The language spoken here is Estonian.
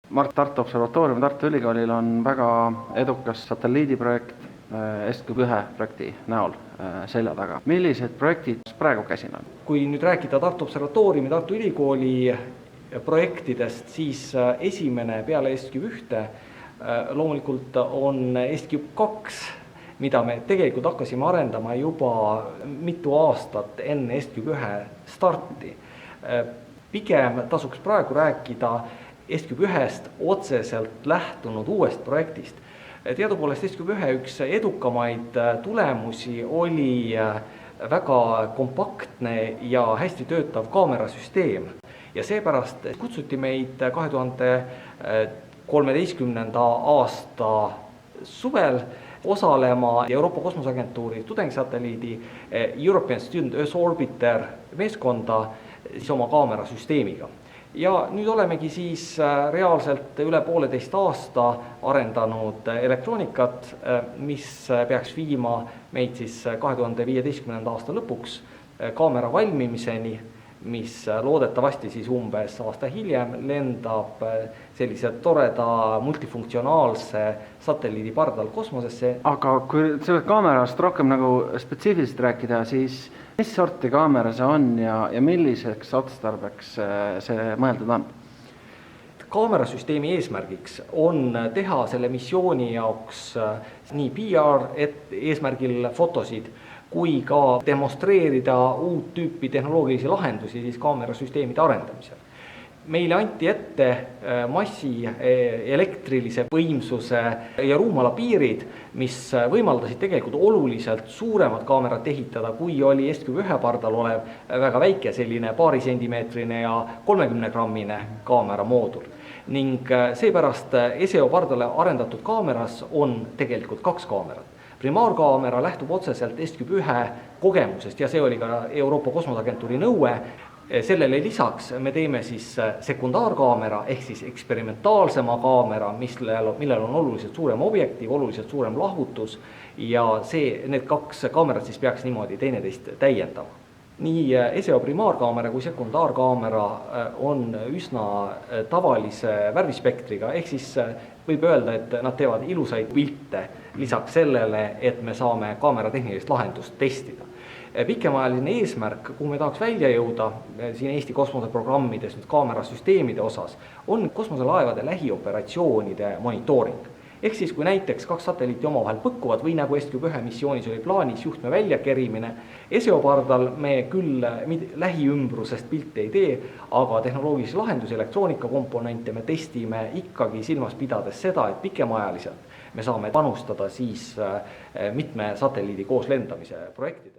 Tartu Observatoorium Tartu Ülikoolil on väga edukas satelliidiprojekt ESCUB-1 projekti näol selja taga. Millised projektid praegu käsil on? Kui nüüd rääkida Tartu Observatooriumi Tartu Ülikooli projektidest, siis esimene peale ESCUB-1 loomulikult on ESCUB-2, mida me tegelikult hakkasime arendama juba mitu aastat enne ESCUB-1 starti. Pigem tasuks praegu rääkida ESCUB-1-st otseselt lähtunud uuest projektist. Teadupoolest ESCUB-1 üks edukamaid tulemusi oli väga kompaktne ja hästi töötav kaamerasüsteem. Ja seepärast kutsuti meid 2013. aasta suvel osalema Euroopa Kosmoseagentuuri tudengisatelliidi European Student Earth Orbiter meeskonda oma kaamerasüsteemiga. Ja nüüd olemegi siis reaalselt üle 1,5 aasta arendanud elektroonikat, mis peaks viima meid siis 2015. aasta lõpuks kaamera valmimiseni, mis loodetavasti siis umbes aasta hiljem lendab sellise toreda multifunktsionaalse satelliidi pardal kosmosesse. Aga kui sellest kaamerast rohkem spetsiifiliselt rääkida, siis mis sorti kaamera see on ja milliseks otstarbeks see mõeldud on? Kaamerasüsteemi eesmärgiks on teha selle missiooni jaoks nii PR eesmärgil fotosid, kui ka demonstreerida uut tüüpi tehnoloogilisi lahendusi siis kaamerasüsteemide arendamisel. Meile anti ette massi, elektrilise võimsuse ja ruumala piirid, mis võimaldasid tegelikult oluliselt suuremat kaamerat ehitada, kui oli ESCUB-1 pardal olev väga väike selline paari sentimeetrine ja 30-grammine kaamera moodul. Ning seepärast ESEO pardale arendatud kaameras on tegelikult 2 kaamerat. Primaarkaamera lähtub otseselt ESCUB-1 kogemusest ja see oli ka Euroopa Kosmoseagentuuri nõue. Sellele lisaks me teeme siis sekundaarkaamera ehk siis eksperimentaalsema kaamera, millel on oluliselt suurem objektiiv, oluliselt suurem lahutus ja need 2 kaamerat siis peaks niimoodi teineteist täiendama. Nii ESEO primaarkaamera kui sekundaarkaamera on üsna tavalise värvispektriga, ehk siis võib öelda, et nad teevad ilusaid pilte lisaks sellele, et me saame kaamera tehnilist lahendust testida. Pikemaajaline eesmärk, kuhu me tahaks välja jõuda siin Eesti kosmoseprogrammides kaamerasüsteemide osas, on kosmoselaevade lähioperatsioonide monitooring. Ehk siis, kui näiteks 2 satelliiti omavahel põkkuvad või nagu ESCUB-1 missioonis oli plaanis juhtme väljakerimine, ESEO pardal me küll lähiümbrusest pilti ei tee, aga tehnoloogilisi lahendusi, elektroonikakomponente me testime ikkagi silmas pidades seda, et pikemaajaliselt me saame panustada siis mitme satelliidi koos lendamise projektides.